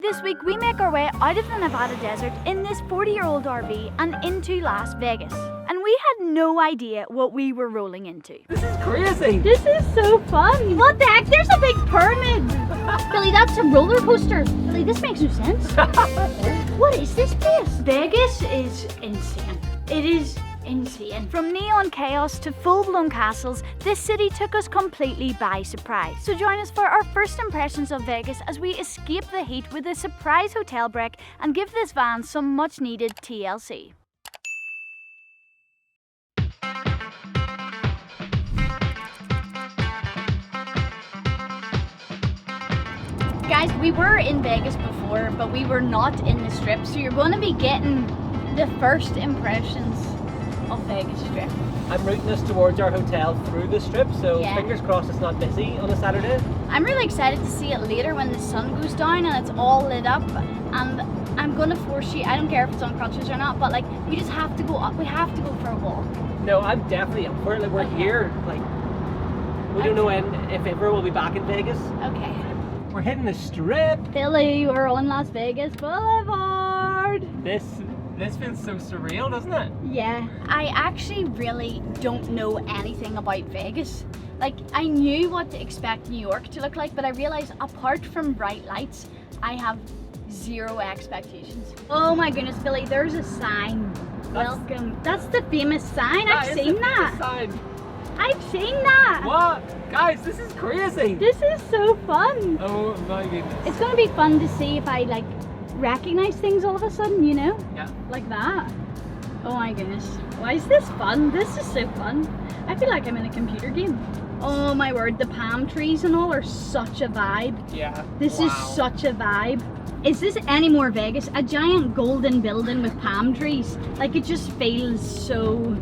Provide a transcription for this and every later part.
This week we make our way out of the Nevada desert in this 40-year-old RV and into Las Vegas. And we had no idea what we were rolling into. This is crazy! This is so fun! What the heck? There's a big pyramid! Billy, that's a roller coaster. Billy, this makes no sense. What is this place? Vegas is insane. It is insane. From neon chaos to full-blown castles, this city took us completely by surprise. So join us for our first impressions of Vegas as we escape the heat with a surprise hotel break and give this van some much-needed TLC. Guys, we were in Vegas before, but we were not in the Strip, so you're going to be getting the first impressions of Vegas Strip. I'm routing us towards our hotel through the Strip, so Yeah. fingers crossed it's not busy on a Saturday. I'm really excited to see it later when the sun goes down and it's all lit up, and I'm going to force you, I don't care if it's on crutches or not, but like, we just have to go up, we have to go for a walk. No, I'm definitely up for it. Like, we're Okay. here, like, we don't know when, if ever we'll be back in Vegas. Okay. We're hitting the Strip. Billy, we're on Las Vegas Boulevard. This feels so surreal, doesn't it? Yeah, I actually really don't know anything about Vegas. Like, I knew what to expect New York to look like, but I realized apart from bright lights, I have zero expectations. Oh my goodness, Billy, there's a sign. Welcome. That's the famous sign. I've seen that. I've seen that. What? Guys, this is crazy. This is so fun. Oh my goodness. It's gonna be fun to see if I like recognize things all of a sudden, you know? Yeah. Like that. Oh my goodness. Why is this fun? This is so fun. I feel like I'm in a computer game. Oh my word, the palm trees and all are such a vibe. Yeah. This is such a vibe. Is this any more Vegas? A giant golden building with palm trees. Like, it just feels so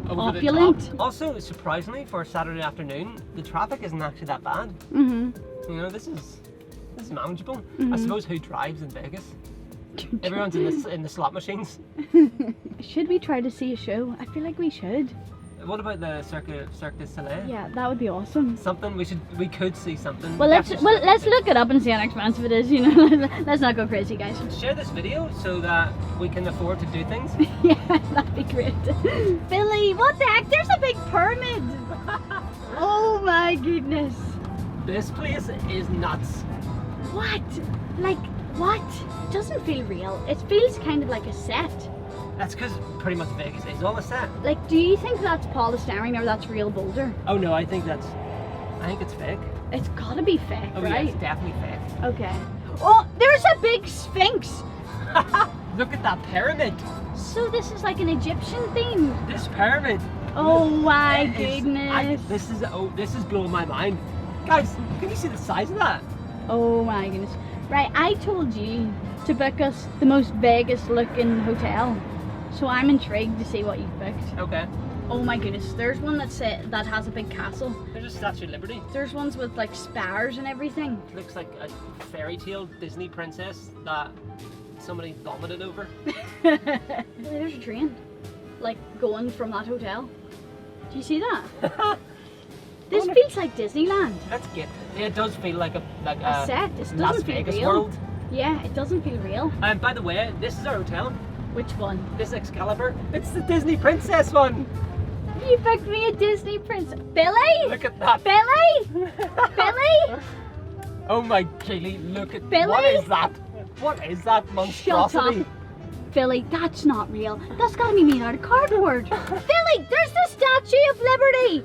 Over the opulent. top. Also, surprisingly, for a Saturday afternoon, the traffic isn't actually that bad. Mm-hmm. You know, this is manageable. I suppose who drives in Vegas? Everyone's in the slot machines. Should we try to see a show? I feel like we should. What about the Cirque du Soleil? Yeah, that would be awesome. Something we could see something. Well, let's look it up and see how expensive it is. You know, let's not go crazy, guys. Share this video so that we can afford to do things. Yeah, that'd be great. Billy, what the heck? There's a big pyramid. Oh my goodness. This place is nuts. What? Like, what? It doesn't feel real. It feels kind of like a set. That's because pretty much Vegas is all a set. Like, do you think that's polystyrene or that's real boulder? Oh no, I think it's fake. It's gotta be fake, Oh right? yeah, it's definitely fake. Okay. Oh, there's a big sphinx. Look at that pyramid. So this is like an Egyptian theme. This pyramid. Oh my It is- goodness. This is blowing my mind. Guys, can you see the size of that? Oh my goodness. Right, I told you to book us the most Vegas looking hotel. So I'm intrigued to see what you've booked. Okay. Oh my goodness, there's one that has a big castle. There's a Statue of Liberty. There's ones with like spars and everything. Looks like a fairy tale Disney princess that somebody vomited over. There's a train, like going from that hotel. Do you see that? This feels like Disneyland. Let's get. It does feel like a set. It doesn't Las feel Vegas real. world. Yeah, it doesn't feel real. And by the way, this is our hotel. Which one? This Excalibur. It's the Disney princess one. You booked me a Disney princess. Billy! Look at that. Billy! Billy! Oh my Keely, look at Billy? what is that? What is that monstrosity? Shut up. Billy, that's not real. That's gotta be made out of cardboard. Billy, there's the Statue of Liberty.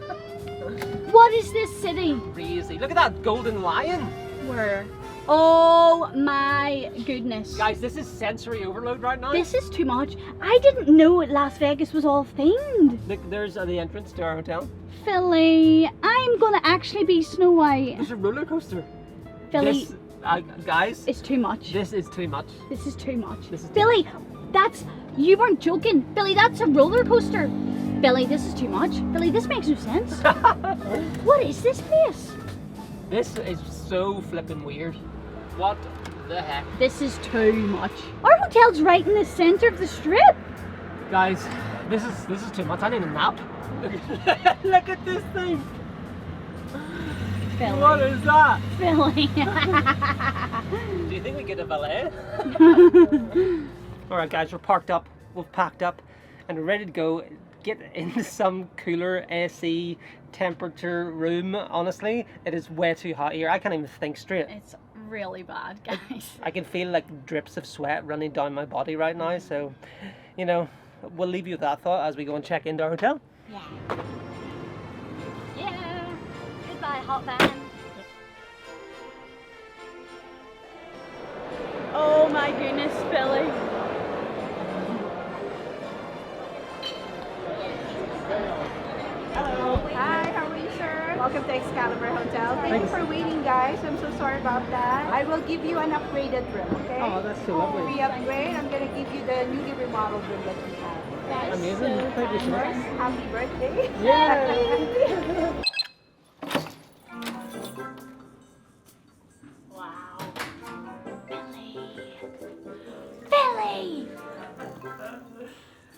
What is this city? Crazy. Look at that golden lion. Where? Oh my goodness. Guys, this is sensory overload right now. This is too much. I didn't know Las Vegas was all themed. Look, there's the entrance to our hotel. Philly, I'm gonna actually be Snow White. There's a roller coaster. Philly, This, guys, it's too much. this is too much. This is too much. This is too Billy, you weren't joking. Billy, that's a roller coaster. Billy, this is too much. Billy, this makes no sense. What is this place? This is so flippin' weird. What the heck? This is too much. Our hotel's right in the center of the Strip. Guys, this is too much. I need a nap. Look at this thing. Philly. What is that? Philly. Do you think we get a valet? Alright guys, we're parked up, we've packed up, and we're ready to go get into some cooler AC temperature room. Honestly, it is way too hot here. I can't even think straight. It's really bad, guys. I can feel like drips of sweat running down my body right now, so, you know, we'll leave you with that thought as we go and check into our hotel. Yeah. Yeah. Goodbye, hot van. Oh my goodness, Philly. Hello. Hi, how are you, sir? Welcome to Excalibur Hotel. Thank you for waiting, guys. I'm so sorry about that. I will give you an upgraded room, okay? Oh, that's so lovely. Free upgrade. I'm going to give you the newly remodeled room that we have. That's Amazing. so Thank you so much. kind. Happy birthday. Yay! Wow. Philly!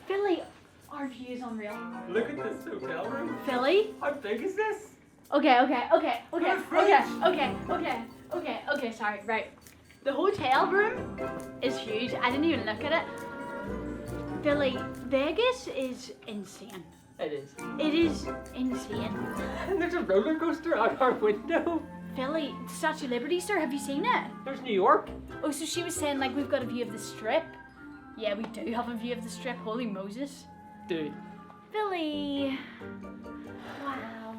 Philly! Our view is unreal. Look at this hotel room. Philly? How big is this? Okay, sorry, right. The hotel room is huge. I didn't even look at it. Philly, Vegas is insane. It is. It is insane. And there's a roller coaster out our window. Philly, Statue of Liberty, sir, have you seen it? There's New York. Oh, so she was saying like we've got a view of the Strip. Yeah, we do have a view of the Strip. Holy Moses. Dude, Philly. Wow.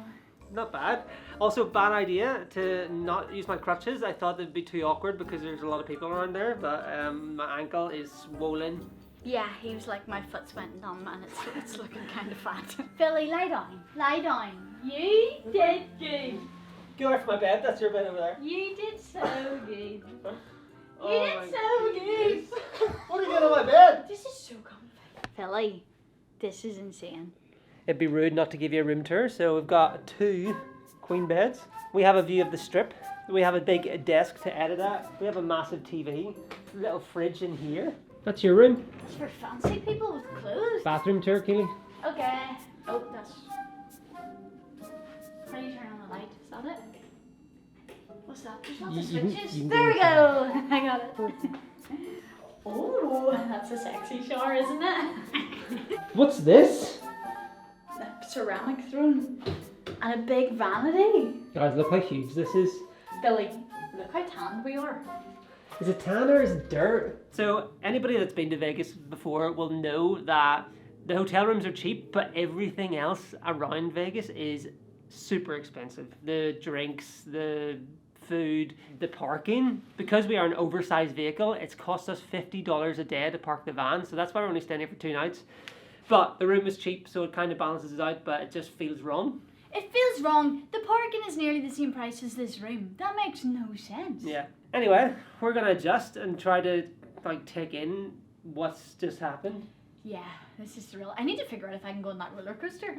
not bad. Also, bad idea to not use my crutches. I thought it'd be too awkward because there's a lot of people around there, but my ankle is swollen. Yeah, he was like, my foot's went numb and it's looking kind of fat. Philly, lie down. Lie down. You did good. Get away from my bed. That's your bed over there. You did so good. Oh You did so good. What are you doing on my bed? This is so comfy. Philly, this is insane. It'd be rude not to give you a room tour. So we've got 2 queen beds. We have a view of the Strip. We have a big desk to edit at. We have a massive TV. A little fridge in here. That's your room. It's for fancy people with clothes. Bathroom tour, Keely. Okay. Oh, that's... How do you turn on the light? Is that it? What's that? There's lots of You can- switches. you can There go we go. I got it. Oh, that's a sexy shower, isn't it? What's this? A ceramic throne. And a big vanity. Guys, look how huge this is. Billy, look how tanned we are. Is it tan or is it dirt? So anybody that's been to Vegas before will know that the hotel rooms are cheap, but everything else around Vegas is super expensive. The drinks, the food, the parking. Because we are an oversized vehicle, it's cost us $50 a day to park the van. So that's why we're only staying here for 2 nights. But the room is cheap, so it kind of balances it out, but it just feels wrong. It feels wrong. The parking is nearly the same price as this room. That makes no sense. Yeah. Anyway, we're gonna adjust and try to like take in what's just happened. Yeah, this is surreal. I need to figure out if I can go on that roller coaster.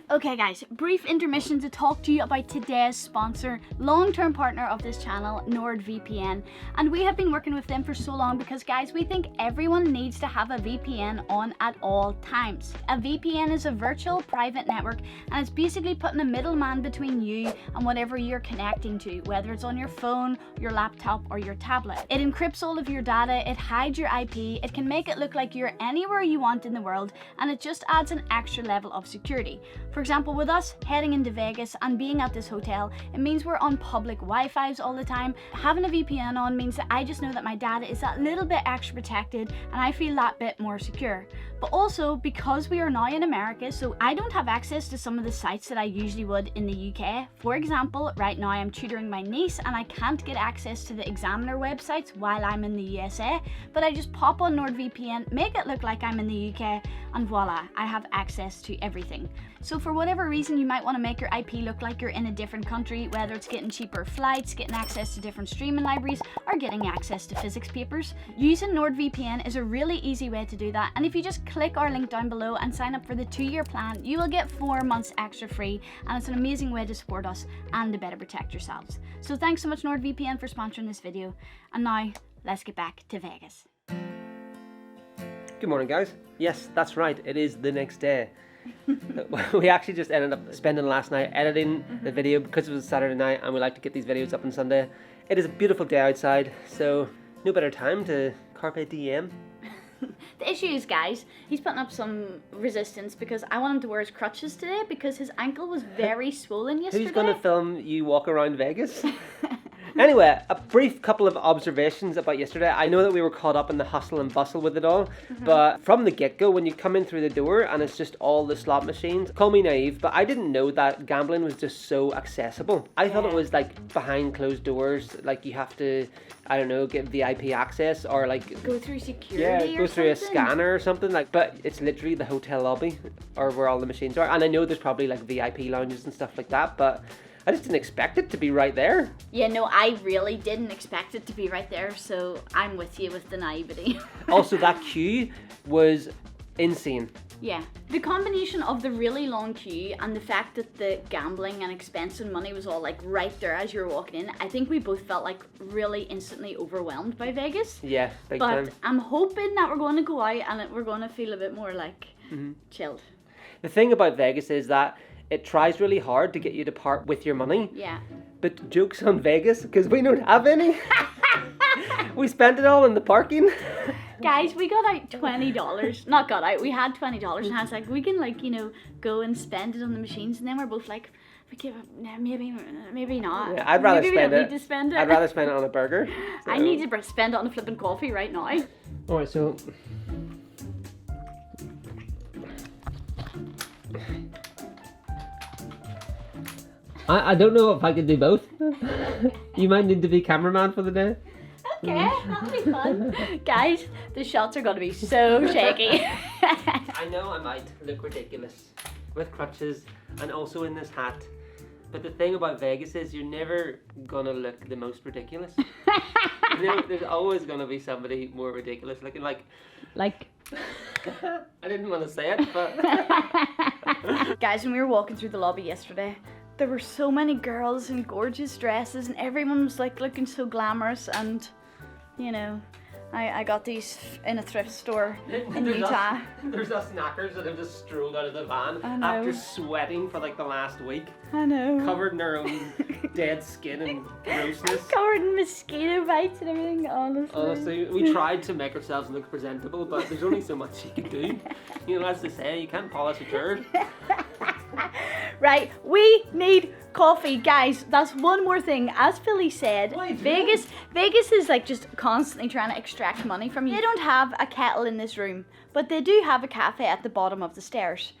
Okay guys, brief intermission to talk to you about today's sponsor, long-term partner of this channel, NordVPN. And we have been working with them for so long because guys, we think everyone needs to have a VPN on at all times. A VPN is a virtual private network and it's basically putting a middleman between you and whatever you're connecting to, whether it's on your phone, your laptop or your tablet. It encrypts all of your data, it hides your IP, it can make it look like you're anywhere you want in the world, and it just adds an extra level of security. For example, with us heading into Vegas and being at this hotel, it means we're on public Wi-Fi's all the time. Having a VPN on means that I just know that my data is that little bit extra protected and I feel that bit more secure. But also, because we are now in America, so I don't have access to some of the sites that I usually would in the UK. For example, right now I'm tutoring my niece and I can't get access to the examiner websites while I'm in the USA, but I just pop on NordVPN, make it look like I'm in the UK, and voila, I have access to everything. So for whatever reason you might want to make your IP look like you're in a different country, whether it's getting cheaper flights, getting access to different streaming libraries, or getting access to physics papers, using NordVPN is a really easy way to do that. And if you just click our link down below and sign up for the 2-year plan, you will get 4 months extra free, and it's an amazing way to support us and to better protect yourselves. So thanks so much NordVPN for sponsoring this video, and now let's get back to Vegas. Good morning, guys. Yes, that's right. It is the next day. We actually just ended up spending last night editing the video because it was Saturday night and we like to get these videos up on Sunday. It is a beautiful day outside, so no better time to carpe diem. The issue is, guys, he's putting up some resistance because I want him to wear his crutches today because his ankle was very swollen yesterday. Who's going to film you walk around Vegas? Anyway, a brief couple of observations about yesterday. I know that we were caught up in the hustle and bustle with it all, but from the get-go, when you come in through the door and it's just all the slot machines, call me naive, but I didn't know that gambling was just so accessible. I thought it was like behind closed doors, like you have to, I don't know, get VIP access or like go through security go through a scanner or something, like, but it's literally the hotel lobby or where all the machines are. And I know there's probably like VIP lounges and stuff like that, but I just didn't expect it to be right there. Yeah, no, I really didn't expect it to be right there, so I'm with you with the naivety. Also, that queue was insane. Yeah, the combination of the really long queue and the fact that the gambling and expensive money was all like right there as you were walking in, I think we both felt like really instantly overwhelmed by Vegas. Yeah, big time. But I'm hoping that we're going to go out and that we're going to feel a bit more like chilled. The thing about Vegas is that it tries really hard to get you to part with your money. Yeah. But joke's on Vegas, because we don't have any. We spent it all in the parking. Guys, we got out $20. Not got out, we had $20 and I was like, we can like, you know, go and spend it on the machines, and then we're both like, maybe not. Yeah, I'd rather maybe spend we don't it. need to spend it. I'd rather spend it on a burger. So. I need to spend it on a flipping coffee right now. Alright, so I don't know if I can do both. You might need to be cameraman for the day. Okay, that'll be fun. Guys, the shots are going to be so shaky. I know I might look ridiculous with crutches and also in this hat. But the thing about Vegas is you're never gonna look the most ridiculous. You know, there's always gonna be somebody more ridiculous looking, like I didn't want to say it, but Guys, when we were walking through the lobby yesterday, there were so many girls in gorgeous dresses and everyone was like looking so glamorous, and you know, I got these in a thrift store in Utah. There's us knackers that have just strolled out of the van after sweating for like the last week. I know. Covered in our own dead skin and grossness. Covered in mosquito bites and everything, honestly. Honestly, we tried to make ourselves look presentable, but there's only so much you can do. You know, as they say, you can't polish a turd. Right, we need coffee, guys. That's one more thing. As Philly said, Vegas is like just constantly trying to extract money from you. They don't have a kettle in this room, but they do have a cafe at the bottom of the stairs.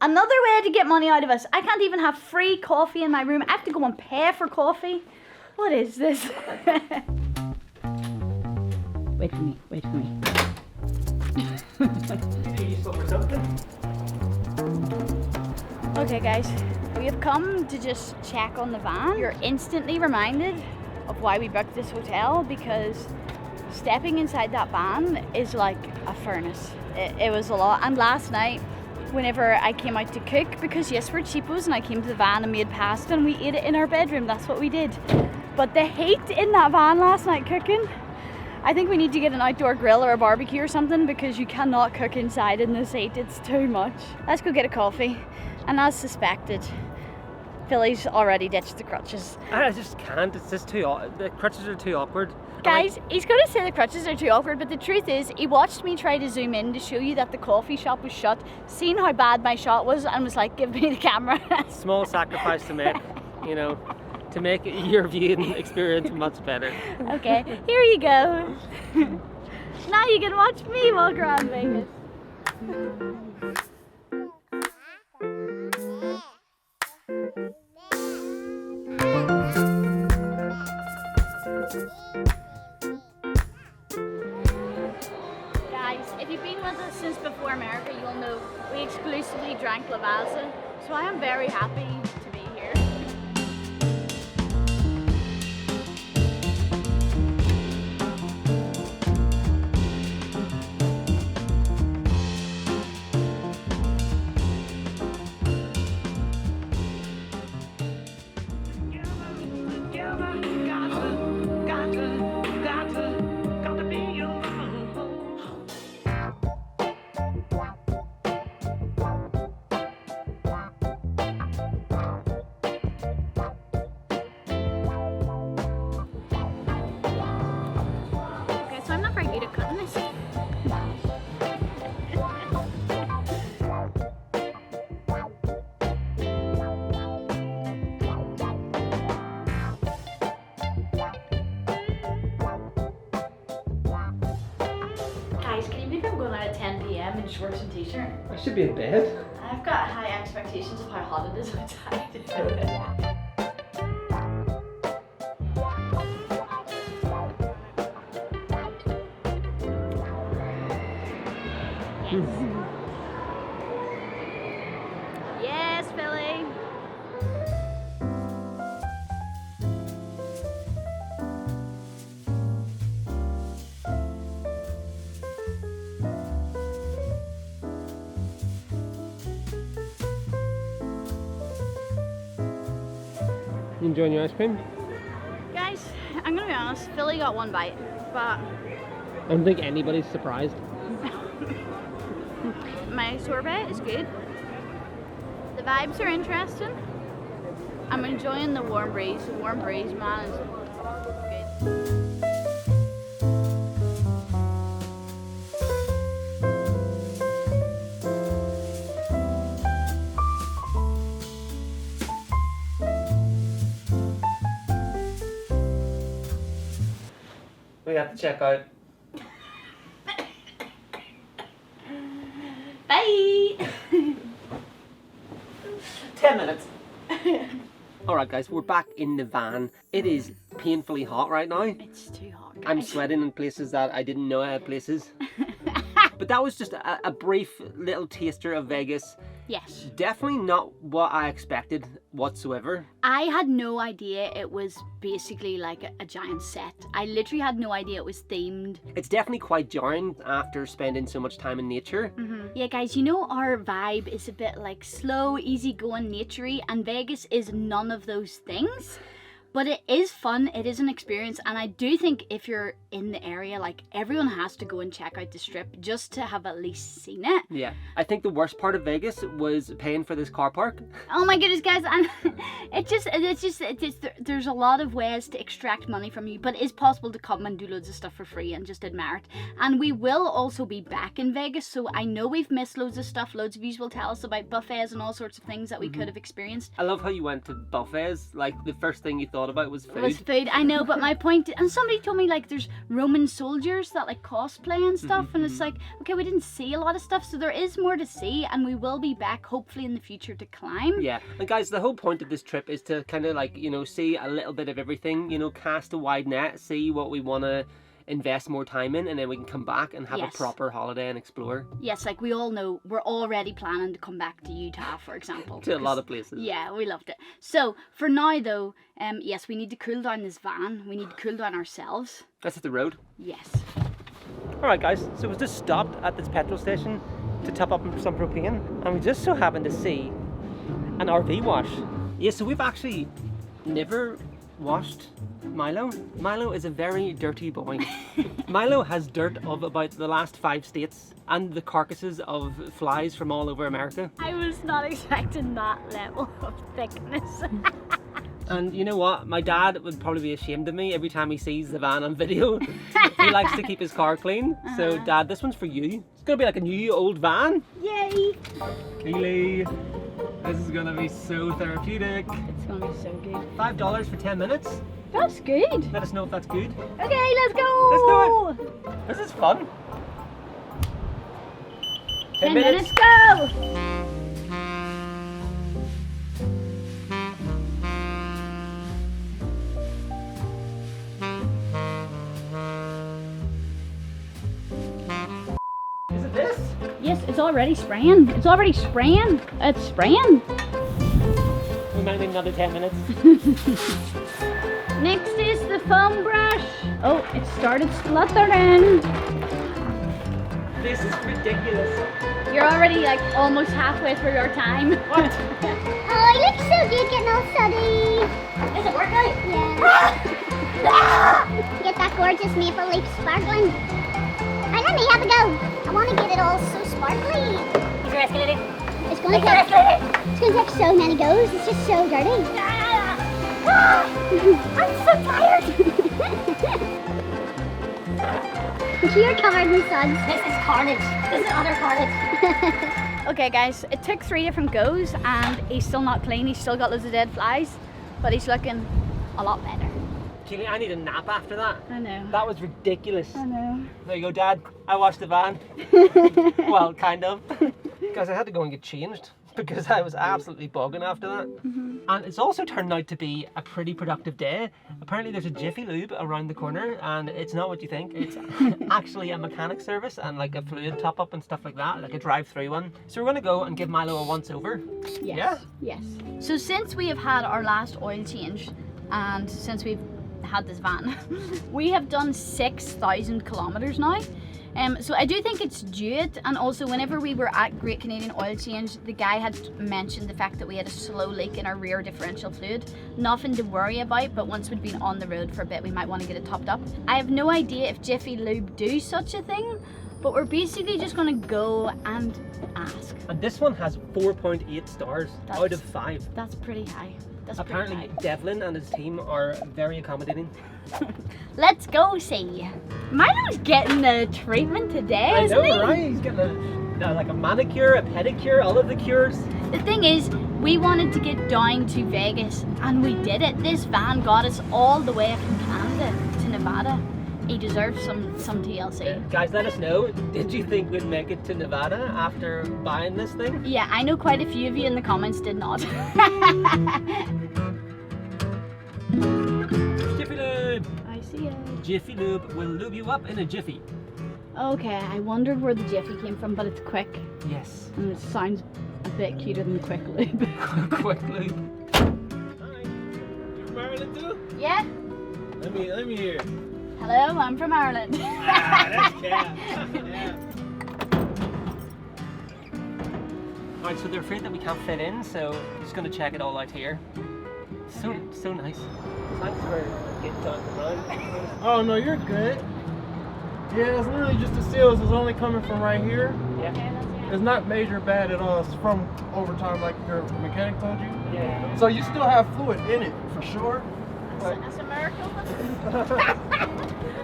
Another way to get money out of us. I can't even have free coffee in my room. I have to go and pay for coffee. What is this? Wait for me, wait for me. Useful for something. Okay guys, we have come to just check on the van. You're instantly reminded of why we booked this hotel, because stepping inside that van is like a furnace. It was a lot. And last night, whenever I came out to cook, because yes, we're cheapos, and I came to the van and made pasta and we ate it in our bedroom. That's what we did. But the heat in that van last night cooking, I think we need to get an outdoor grill or a barbecue or something, because you cannot cook inside in this heat. It's too much. Let's go get a coffee. And as suspected, Philly's already ditched the crutches. I just can't. It's just too. The crutches are too awkward. Guys, he's going to say the crutches are too awkward, but the truth is, he watched me try to zoom in to show you that the coffee shop was shut, seen how bad my shot was, and was like, give me the camera. Small sacrifice to make, you know, to make your viewing experience much better. Okay, here you go. Now you can watch me walk around Vegas. Guys, if you've been with us since before America, you'll know we exclusively drank Lavazza, so I am very happy to be here. shorts and t-shirt. I should be in bed. I've got high expectations of how hot it is outside. Yes, Philly. You enjoying your ice cream? Guys, I'm gonna be honest, Philly got one bite, but I don't think anybody's surprised. my sorbet is good. The vibes are interesting. I'm enjoying the warm breeze. The warm breeze, man, is good. We have to check out. Bye! 10 minutes. Alright guys, we're back in the van. It is painfully hot right now. It's too hot, guys. I'm sweating in places that I didn't know I had places. But that was just a brief little taster of Vegas. Yes. Definitely not what I expected whatsoever. I had no idea it was basically like a giant set. I literally had no idea it was themed. It's definitely quite jarring after spending so much time in nature. Yeah, guys, you know our vibe is a bit like slow, easygoing, naturey, and Vegas is none of those things. But it is fun, it is an experience, and I do think if you're in the area, like, everyone has to go and check out the Strip just to have at least seen it. Yeah, I think the worst part of Vegas was paying for this car park. Oh my goodness, guys, and there's a lot of ways to extract money from you, but it is possible to come and do loads of stuff for free and just admire it. And we will also be back in Vegas, so I know we've missed loads of stuff. Loads of you will tell us about buffets and all sorts of things that we could have experienced. I love how you went to buffets, like the first thing you thought about was food. It was food, I know, but my point, and somebody told me like there's Roman soldiers that like cosplay and stuff, and it's like, okay, we didn't see a lot of stuff, so there is more to see, and we will be back hopefully in the future to climb. Yeah, and guys, the whole point of this trip is to kind of like, you know, see a little bit of everything, you know, cast a wide net, see what we want to invest more time in, and then we can come back and have a proper holiday and explore. Yes, like we all know, we're already planning to come back to Utah, for example. To a lot of places. Yeah, we loved it. So for now though, yes, we need to cool down this van. We need to cool down ourselves. Let's hit the road. Yes. Alright guys, so we just stopped at this petrol station to top up some propane, and we just so happened to see an RV wash. Yeah, so we've actually never washed Milo. Milo is a very dirty boy. Milo has dirt of about the last 5 states and the carcasses of flies from all over America. I was not expecting that level of thickness. And you know what? My dad would probably be ashamed of me every time he sees the van on video. He likes to keep his car clean. So Dad, this one's for you. It's gonna be like a new old van. Yay! Keely, this is gonna be so therapeutic. It's gonna be so good. $5 for 10 minutes. That's good. Let us know if that's good. Okay, let's go! Let's do it! This is fun. 10 minutes. Go! Is it this? Yes, it's already spraying. It's already spraying. It's spraying. We might need another 10 minutes. Next is the foam brush. Oh, it started spluttering. This is ridiculous. You're already like almost halfway through your time. What? Oh, you look so good getting all sunny. Is it working? Yeah. Get that gorgeous maple leaf sparkling. Alright, let me have a go. I want to get it all so sparkly. Is your escalator? It's going to take so many goes. It's just so dirty. I'm so tired. You're covered in suds. This is carnage. This is utter carnage. Okay guys, it took 3 different goes and he's still not clean. He's still got loads of dead flies, but he's looking a lot better. Keely, I need a nap after that. I know. That was ridiculous. I know. There you go, Dad. I washed the van. Well, kind of. Guys, I had to go and get changed because I was absolutely bugging after that. And it's also turned out to be a pretty productive day. Apparently there's a Jiffy Lube around the corner and it's not what you think. It's actually a mechanic service and like a fluid top up and stuff like that, like a drive-through one. So we're gonna go and give Milo a once over. Yes. Yeah? Yes. So since we have had our last oil change and since we've had this van, we have done 6,000 kilometers now. So I do think it's due it, and also whenever we were at Great Canadian Oil Change, the guy had mentioned the fact that we had a slow leak in our rear differential fluid. Nothing to worry about, but once we'd been on the road for a bit, we might want to get it topped up. I have no idea if Jiffy Lube do such a thing, but we're basically just going to go and ask. And this one has 4.8 stars out of 5. That's pretty high. That's Apparently pretty high. Devlin and his team are very accommodating. Let's go see. Milo's getting the treatment today, I isn't know, he? right? He's getting like a manicure, a pedicure, all of the cures. The thing is, we wanted to get down to Vegas, and we did it. This van got us all the way from Canada to Nevada. He deserves some TLC. Guys, let us know. Did you think we'd make it to Nevada after buying this thing? Yeah, I know quite a few of you in the comments did not. Jiffy Lube! I see it. Jiffy Lube will lube you up in a jiffy. Okay, I wondered where the Jiffy came from, but it's quick. Yes. And it sounds a bit cuter than Quick Lube. Quick lube. Hi. You from Ireland too? Yeah? Let me hear. Hello, I'm from Ireland. That's cat. Yeah. Alright, so they're afraid that we can't fit in, so I'm just gonna check it all out here. So nice. Thanks for getting down the road. Oh no, you're good. Yeah, it's literally just the seals. It's only coming from right here. Yeah. It's not major bad at all. It's from overtime, like your mechanic told you. Yeah. So you still have fluid in it for sure. That's a miracle.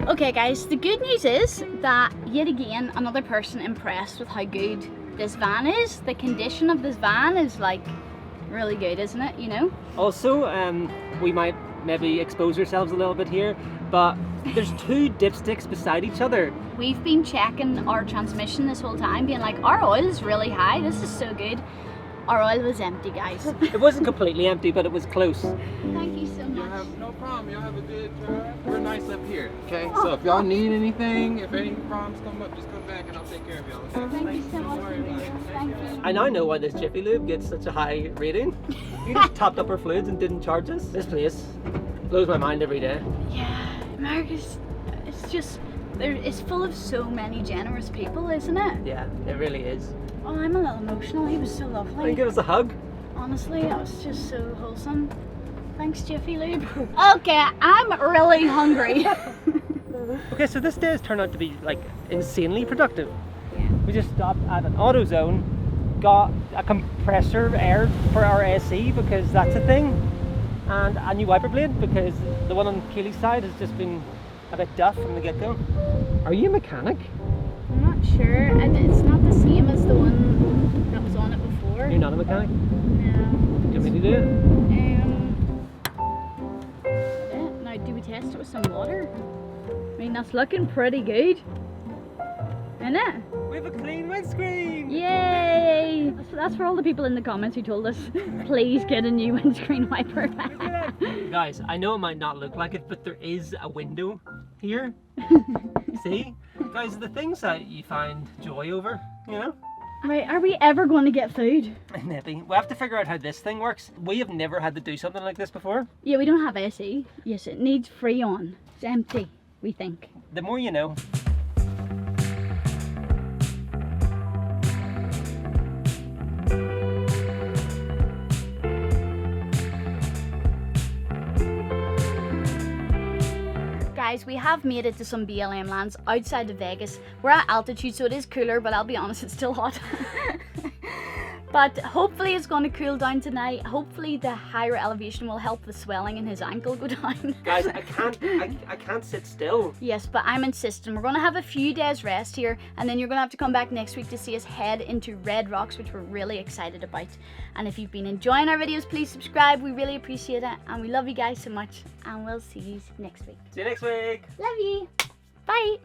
Okay guys, the good news is that yet again another person impressed with how good this van is. The condition of this van is like really good, isn't it? You know? Also, we might maybe expose ourselves a little bit here, but there's 2 dipsticks beside each other. We've been checking our transmission this whole time, being like, our oil is really high, this is so good. Our oil was empty, guys. It wasn't completely empty, but it was close. Thank you so Y'all much. have no problem. Y'all have a good drive. We're nice up here. Okay. So if y'all need anything, if any problems come up, just come back and I'll take care of y'all. Okay? Thank you so much. Don't worry about it. Thank you. I now know why this Jiffy Lube gets such a high rating. You just topped up our fluids and didn't charge us. This place blows my mind every day. Yeah, America's, it's just, it's full of so many generous people, isn't it? Yeah, it really is. Oh, I'm a little emotional. He was so Can you lovely. give us a hug? Honestly, that was just so wholesome. Thanks, Jiffy Lube. Okay, I'm really hungry. Okay, so this day has turned out to be like insanely productive. Yeah. We just stopped at an AutoZone, got a compressor air for our AC because that's a thing, and a new wiper blade because the one on Keely's side has just been a bit duff from the get-go. Are you a mechanic? I'm not sure, and it's not the same as the one that was on it before. You're not a mechanic? No. Do you want me to do it? Now, do we test it with some water? I mean, that's looking pretty good, isn't it? We have a clean windscreen! Yay! That's for all the people in the comments who told us, please get a new windscreen wiper. Guys, I know it might not look like it, but there is a window here. See? Guys, the things that you find joy over, you know? Right, are we ever going to get food? Maybe. We have to figure out how this thing works. We have never had to do something like this before. Yeah, we don't have AC. Yes, it needs Freon. It's empty, we think. The more you know. Guys, we have made it to some BLM lands outside of Vegas. We're at altitude, so it is cooler, but I'll be honest, it's still hot. But hopefully it's going to cool down tonight. Hopefully the higher elevation will help the swelling in his ankle go down. Guys, I can't sit still. Yes, but I'm insisting. We're going to have a few days rest here, and then you're going to have to come back next week to see us head into Red Rocks, which we're really excited about. And if you've been enjoying our videos, please subscribe. We really appreciate it, and we love you guys so much, and we'll see you next week. See you next week. Love you. Bye.